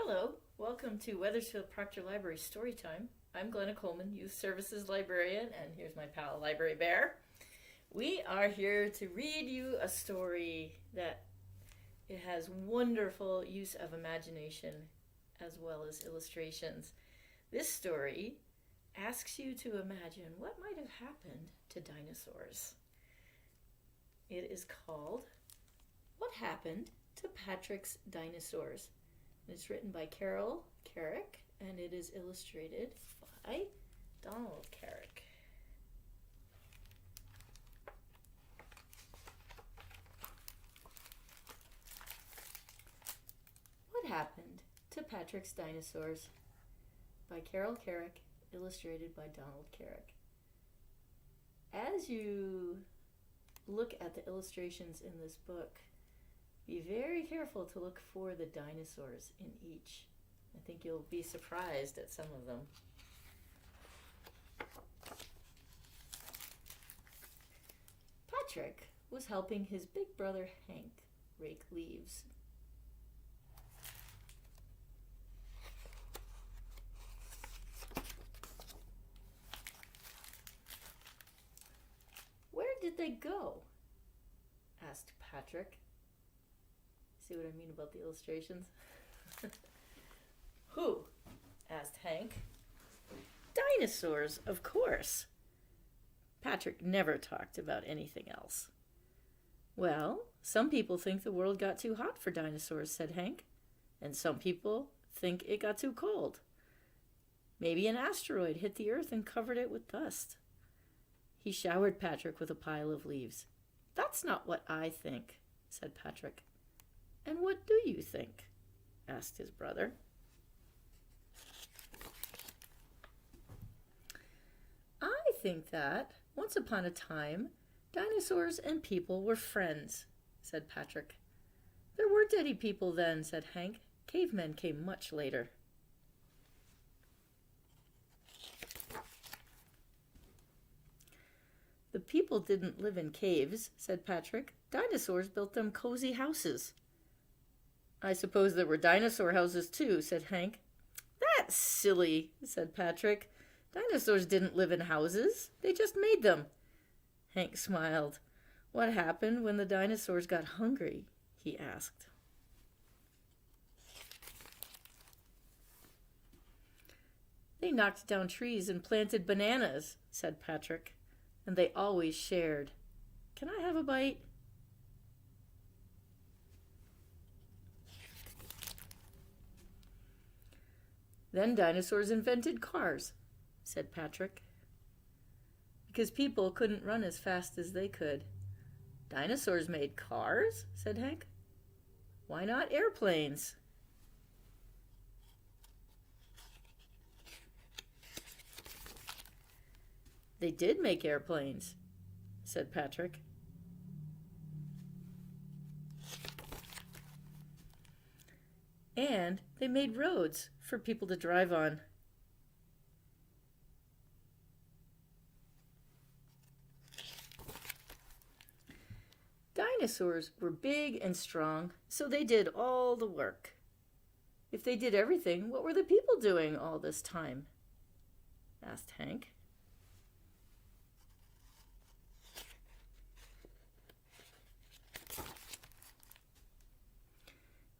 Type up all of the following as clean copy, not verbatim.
Hello, welcome to Weathersfield Proctor Library Storytime. I'm Glenna Coleman, Youth Services Librarian, and here's my pal, Library Bear. We are here to read you a story that it has wonderful use of imagination as well as illustrations. This story asks you to imagine what might have happened to dinosaurs. It is called What Happened to Patrick's Dinosaurs? It's written by Carol Carrick, and it is illustrated by Donald Carrick. What Happened to Patrick's Dinosaurs? By Carol Carrick, illustrated by Donald Carrick. As you look at the illustrations in this book, be very careful to look for the dinosaurs in each. I think you'll be surprised at some of them. Patrick was helping his big brother Hank rake leaves. Where did they go? Asked Patrick. See what I mean about the illustrations? Who? Asked Hank. Dinosaurs, of course. Patrick never talked about anything else. Well, some people think the world got too hot for dinosaurs, said Hank. And some people think it got too cold. Maybe an asteroid hit the earth and covered it with dust. He showered Patrick with a pile of leaves. That's not what I think, said Patrick. And what do you think? Asked his brother. I think that, once upon a time, dinosaurs and people were friends, said Patrick. There weren't any people then, said Hank. Cavemen came much later. The people didn't live in caves, said Patrick. Dinosaurs built them cozy houses. I suppose there were dinosaur houses too, said Hank. That's silly, said Patrick. Dinosaurs didn't live in houses. They just made them. Hank smiled. What happened when the dinosaurs got hungry? He asked. They knocked down trees and planted bananas, said Patrick. And they always shared. Can I have a bite? Then dinosaurs invented cars, said Patrick. Because people couldn't run as fast as they could. Dinosaurs made cars, said Hank. Why not airplanes? They did make airplanes, said Patrick. And they made roads for people to drive on. Dinosaurs were big and strong, so they did all the work. If they did everything, what were the people doing all this time? Asked Hank.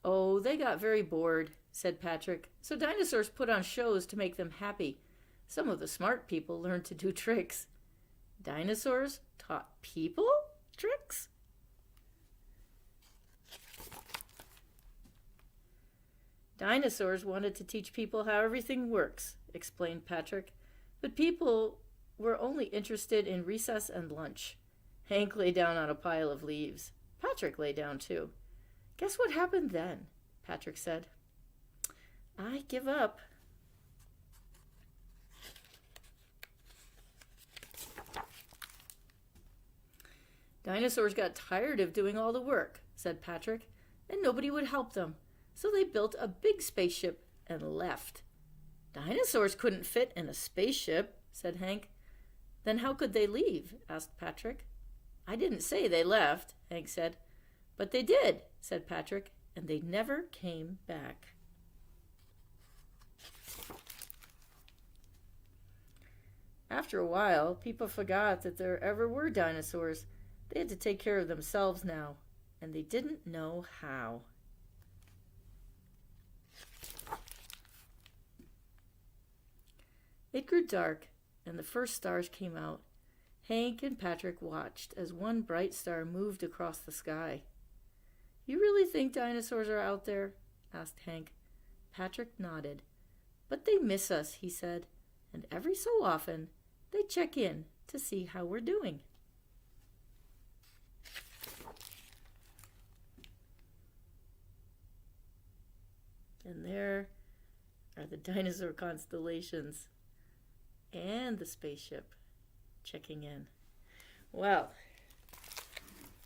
Oh, they got very bored, said Patrick. So dinosaurs put on shows to make them happy. Some of the smart people learned to do tricks. Dinosaurs taught people tricks? Dinosaurs wanted to teach people how everything works, explained Patrick. But people were only interested in recess and lunch. Hank lay down on a pile of leaves. Patrick lay down too. Guess what happened then? Patrick said. I give up. Dinosaurs got tired of doing all the work, said Patrick, and nobody would help them. So they built a big spaceship and left. Dinosaurs couldn't fit in a spaceship, said Hank. Then how could they leave? Asked Patrick. I didn't say they left, Hank said. But they did, said Patrick, and they never came back. After a while, people forgot that there ever were dinosaurs. They had to take care of themselves now, and they didn't know how. It grew dark, and the first stars came out. Hank and Patrick watched as one bright star moved across the sky. "You really think dinosaurs are out there?" asked Hank. Patrick nodded. "But they miss us," he said, "and every so often they check in to see how we're doing." And there are the dinosaur constellations and the spaceship checking in. Well,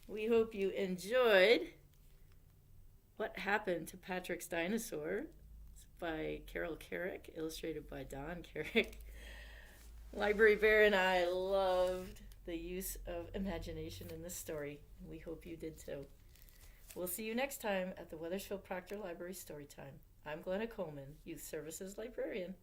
we hope you enjoyed What Happened to Patrick's Dinosaur. It's by Carol Carrick, illustrated by Don Carrick. Library Bear and I loved the use of imagination in this story, and we hope you did too. We'll see you next time at the Weathersfield Proctor Library Storytime. I'm Glenna Coleman, Youth Services Librarian.